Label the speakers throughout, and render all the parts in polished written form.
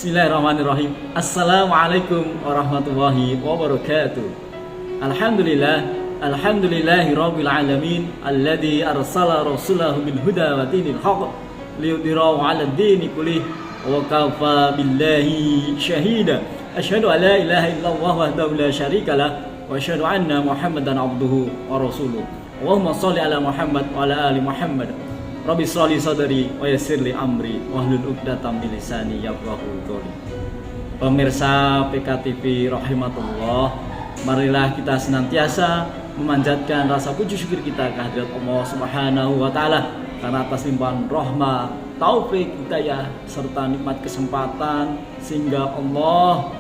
Speaker 1: Bismillahirrahmanirrahim. Assalamualaikum warahmatullahi wabarakatuh. Alhamdulillahi rabbil alamin alladzi arsala rasulahu bil huda wa dinil haqq liyudhhirahu 'alad dini kullih wa kafa billahi syahida. Asyhadu an la ilaha illallah wahdahu la syarikalah wa asyhadu anna Muhammadan abduhu wa rasuluh. Allahumma shalli ala Muhammad wa ala ali Muhammad. Rabbi sholli sadri wa yassirli amri wahlul 'uqdatam min lisani yafqahu qawli. Pemirsa PKTV rahimatullah, marilah kita senantiasa memanjatkan rasa puji syukur kita kehadirat Allah Subhanahu wa taala karena atas limpahan rahmat, taufik, hidayah serta nikmat kesempatan sehingga Allah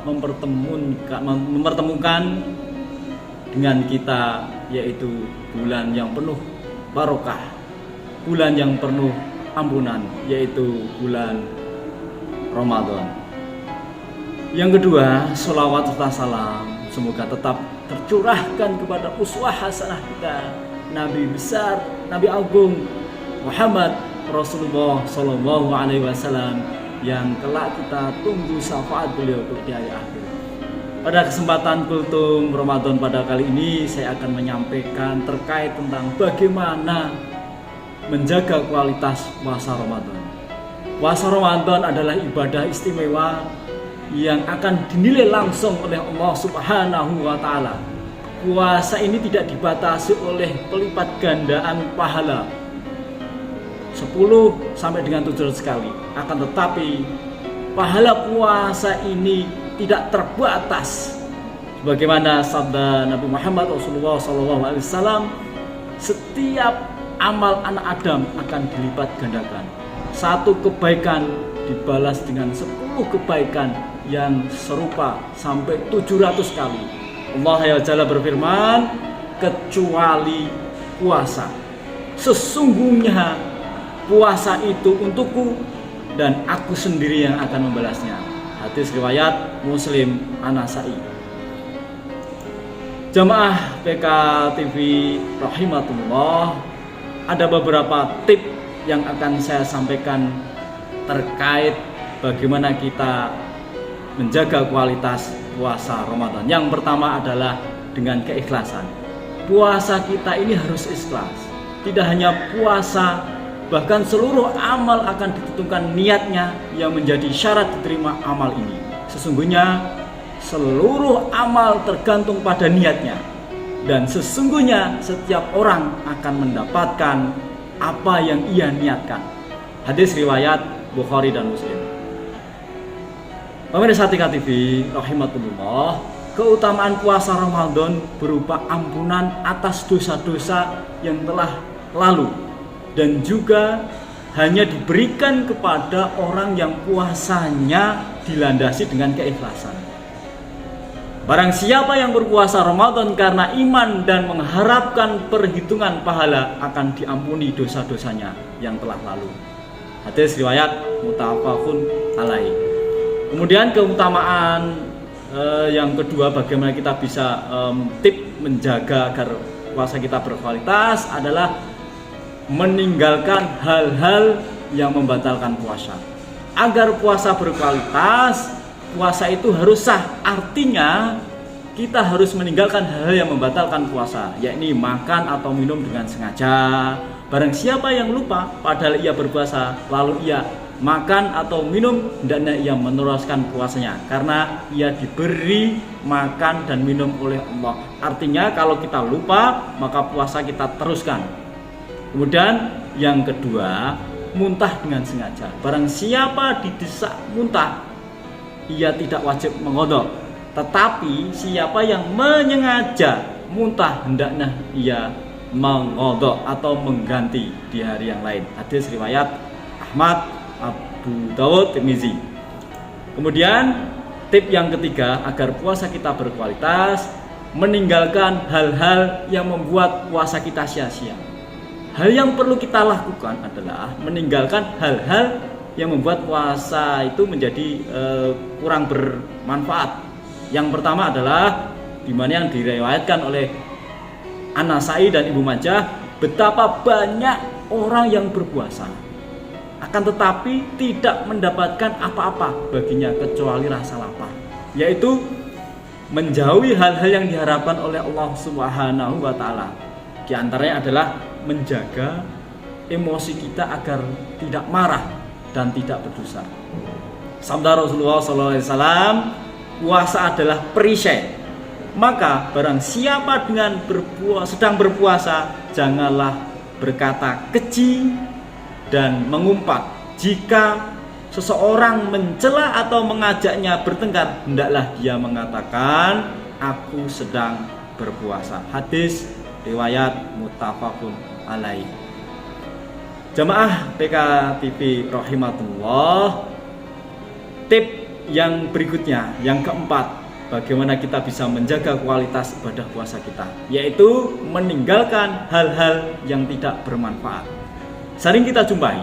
Speaker 1: mempertemukan dengan kita, yaitu bulan yang penuh barokah, bulan yang penuh ampunan, yaitu bulan Ramadan. Yang kedua, sholawat serta salam semoga tetap tercurahkan kepada uswah hasanah kita, Nabi besar, Nabi agung Muhammad Rasulullah Sallallahu Alaihi Wasallam yang kelak kita tunggu syafaat beliau di hari akhir. Pada kesempatan kultum Ramadan pada kali ini saya akan menyampaikan terkait tentang bagaimana menjaga kualitas puasa Ramadan. Puasa Ramadan adalah ibadah istimewa yang akan dinilai langsung oleh Allah Subhanahu wa taala. Puasa ini tidak dibatasi oleh pelipat gandaan pahala 10 sampai dengan 700 kali. Akan tetapi pahala puasa ini tidak terbatas. Sebagaimana sabda Nabi Muhammad Rasulullah SAW, setiap amal anak Adam akan dilipat gandakan. Satu kebaikan dibalas dengan 10 kebaikan yang serupa sampai 700 kali. Allah Jalla berfirman, kecuali puasa. Sesungguhnya puasa itu untukku dan aku sendiri yang akan membalasnya. Hadis riwayat Muslim An-Nasa'i. Jamaah PKTV rahimatullah, ada beberapa tip yang akan saya sampaikan terkait bagaimana kita menjaga kualitas puasa Ramadan. Yang pertama adalah dengan keikhlasan. Puasa kita ini harus ikhlas. Tidak hanya puasa, bahkan seluruh amal akan ditentukan niatnya yang menjadi syarat diterima amal ini. Sesungguhnya seluruh amal tergantung pada niatnya. Dan sesungguhnya setiap orang akan mendapatkan apa yang ia niatkan. Hadis riwayat Bukhari dan Muslim. Pemirsa PKTV rahimatullah, keutamaan puasa Ramadan berupa ampunan atas dosa-dosa yang telah lalu dan juga hanya diberikan kepada orang yang puasanya dilandasi dengan keikhlasan. Barang siapa yang berpuasa Ramadan karena iman dan mengharapkan perhitungan pahala, akan diampuni dosa-dosanya yang telah lalu. Hadis riwayat muttafaqun alaih. Kemudian keutamaan yang kedua, bagaimana kita bisa tip menjaga agar puasa kita berkualitas adalah meninggalkan hal-hal yang membatalkan puasa. Agar puasa berkualitas, puasa itu harus sah. Artinya kita harus meninggalkan hal-hal yang membatalkan puasa, yakni makan atau minum dengan sengaja. Barang siapa yang lupa padahal ia berpuasa lalu ia makan atau minum, hendaknya ia meneruskan puasanya karena ia diberi makan dan minum oleh Allah. Artinya kalau kita lupa maka puasa kita teruskan. Kemudian yang kedua, muntah dengan sengaja. Barang siapa didesak muntah, ia tidak wajib mengodok. Tetapi siapa yang menyengaja muntah, hendaknya ia mengodok atau mengganti di hari yang lain. Hadis riwayat Ahmad, Abu Dawud, Tirmizi. Kemudian tip yang ketiga agar puasa kita berkualitas, meninggalkan hal-hal yang membuat puasa kita sia-sia. Hal yang perlu kita lakukan adalah meninggalkan hal-hal yang membuat puasa itu menjadi kurang bermanfaat. Yang pertama adalah dimana yang diriwayatkan oleh An-Nasa'i dan Ibnu Majah, betapa banyak orang yang berpuasa akan tetapi tidak mendapatkan apa-apa baginya kecuali rasa lapar, yaitu menjauhi hal-hal yang diharapkan oleh Allah Subhanahu wa taala. Di antaranya adalah menjaga emosi kita agar tidak marah dan tidak berdosa. Sabda Rasulullah SAW, puasa adalah perisai. Maka barang siapa sedang berpuasa, janganlah berkata keji dan mengumpat. Jika seseorang mencela atau mengajaknya bertengkar, hendaklah dia mengatakan, aku sedang berpuasa. Hadis riwayat muttafaqun alaih. Jamaah PKTV rahimatullah, tip yang berikutnya, yang keempat, bagaimana kita bisa menjaga kualitas ibadah puasa kita, yaitu meninggalkan hal-hal yang tidak bermanfaat. Sering kita jumpai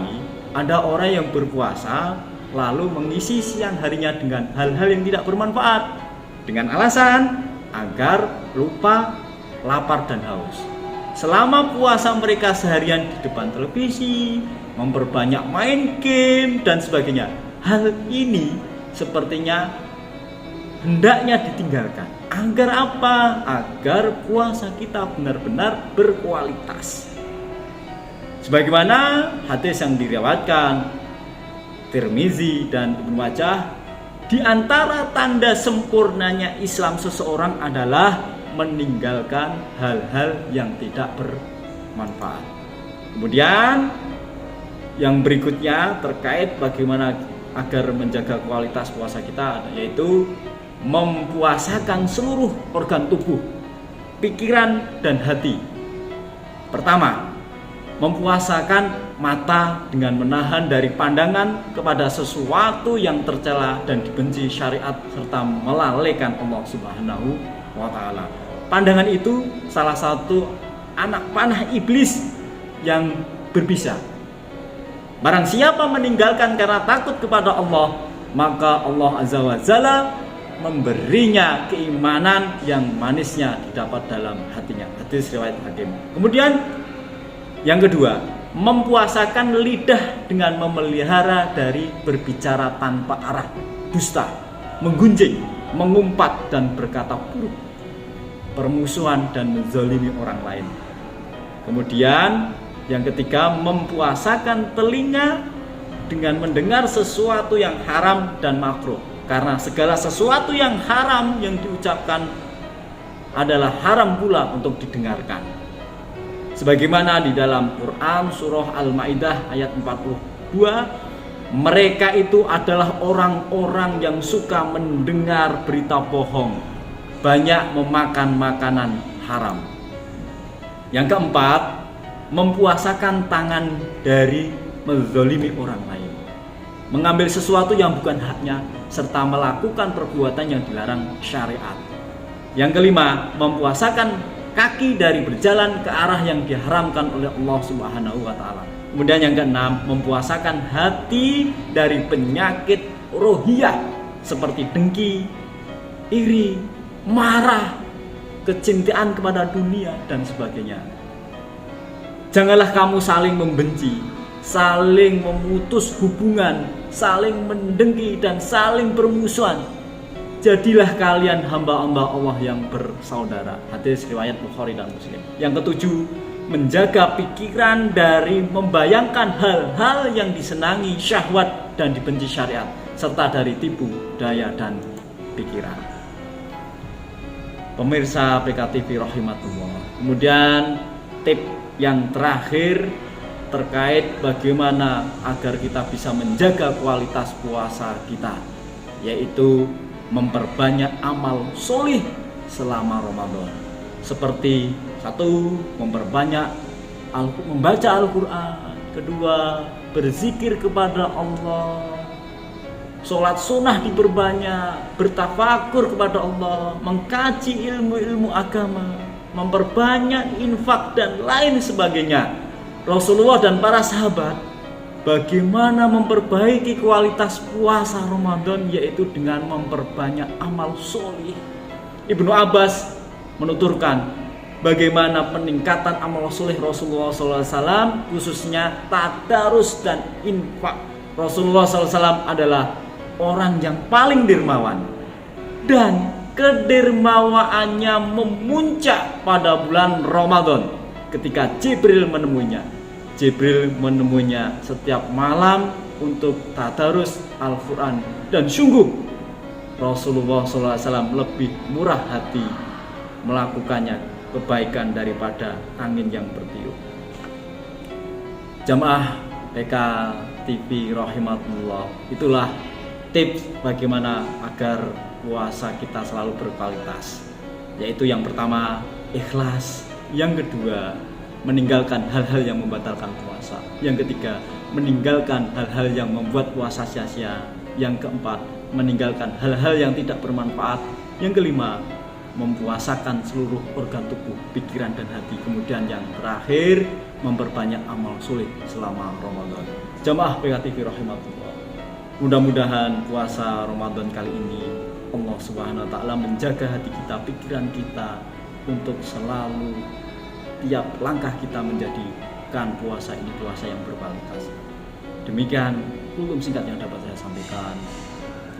Speaker 1: ada orang yang berpuasa lalu mengisi siang harinya dengan hal-hal yang tidak bermanfaat dengan alasan agar lupa lapar dan haus. Selama puasa mereka seharian di depan televisi, memperbanyak main game dan sebagainya. Hal ini sepertinya hendaknya ditinggalkan. Agar apa? Agar puasa kita benar-benar berkualitas. Sebagaimana hadis yang diriwayatkan Tirmizi dan Ibnu Majah, di antara tanda sempurnanya Islam seseorang adalah meninggalkan hal-hal yang tidak bermanfaat. Kemudian yang berikutnya terkait bagaimana agar menjaga kualitas puasa kita, yaitu mempuasakan seluruh organ tubuh, pikiran dan hati. Pertama, mempuasakan mata dengan menahan dari pandangan kepada sesuatu yang tercela dan dibenci syariat serta melalaikan Allah Subhanahu wa taala. Pandangan itu salah satu anak panah iblis yang berbisa. Barang siapa meninggalkan karena takut kepada Allah, maka Allah Azza wa Jalla memberinya keimanan yang manisnya didapat dalam hatinya. Hadis riwayat Hakim. Kemudian yang kedua, mempuasakan lidah dengan memelihara dari berbicara tanpa arah, dusta, menggunjing, mengumpat dan berkata buruk, permusuhan dan menzalimi orang lain. Kemudian yang ketiga, mempuasakan telinga dengan mendengar sesuatu yang haram dan makruh, karena segala sesuatu yang haram yang diucapkan adalah haram pula untuk didengarkan. Sebagaimana di dalam Quran surah Al-Maidah ayat 42, mereka itu adalah orang-orang yang suka mendengar berita bohong, banyak memakan makanan haram. Yang keempat, mempuasakan tangan dari menzalimi orang lain, mengambil sesuatu yang bukan haknya, serta melakukan perbuatan yang dilarang syariat. Yang kelima, mempuasakan kaki dari berjalan ke arah yang diharamkan oleh Allah Subhanahu wa taala. Kemudian yang keenam, mempuasakan hati dari penyakit rohiyah seperti dengki, iri, marah, kecintaan kepada dunia dan sebagainya. Janganlah kamu saling membenci, saling memutus hubungan, saling mendengki dan saling bermusuhan. Jadilah kalian hamba-hamba Allah yang bersaudara. Hadis riwayat Bukhari dan Muslim. Yang ketujuh, menjaga pikiran dari membayangkan hal-hal yang disenangi syahwat dan dibenci syariat, serta dari tipu daya dan pikiran. Pemirsa PKTV rahimatullah. Kemudian tip yang terakhir terkait bagaimana agar kita bisa menjaga kualitas puasa kita, yaitu memperbanyak amal solih selama Ramadan. Seperti satu, memperbanyak membaca Al-Quran. Kedua, berzikir kepada Allah. Sholat sunnah diperbanyak, bertafakur kepada Allah, mengkaji ilmu-ilmu agama, memperbanyak infak dan lain sebagainya. Rasulullah dan para sahabat bagaimana memperbaiki kualitas puasa Ramadan, yaitu dengan memperbanyak amal solih. Ibnu Abbas menuturkan, bagaimana peningkatan amal soleh Rasulullah SAW, khususnya tadarus dan infak. Rasulullah SAW adalah orang yang paling dermawan, dan kedermawaannya memuncak pada bulan Ramadan ketika Jibril menemuinya. Jibril menemuinya setiap malam untuk tadarus Al-Quran, dan sungguh Rasulullah SAW lebih murah hati melakukannya kebaikan daripada angin yang bertiup. Jamaah PK TV rahimakumullah, itulah tips bagaimana agar puasa kita selalu berkualitas, yaitu yang pertama ikhlas, yang kedua meninggalkan hal-hal yang membatalkan puasa, yang ketiga meninggalkan hal-hal yang membuat puasa sia-sia, yang keempat meninggalkan hal-hal yang tidak bermanfaat, yang kelima mempuasakan seluruh organ tubuh, pikiran dan hati, kemudian yang terakhir memperbanyak amal soleh selama Ramadan. Jamaah PKTV rahimakumullah, mudah-mudahan puasa Ramadan kali ini Allah Subhanahu wa taala menjaga hati kita, pikiran kita, untuk selalu tiap langkah kita menjadikan puasa ini puasa yang berkualitas. Demikian hukum singkat yang dapat saya sampaikan.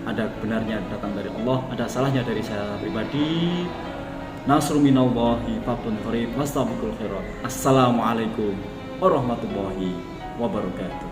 Speaker 1: Ada benarnya datang dari Allah, ada salahnya dari saya pribadi. Nasrun minallahi fadlun qarib, wastabiqul khairat. Assalamualaikum warahmatullahi wabarakatuh.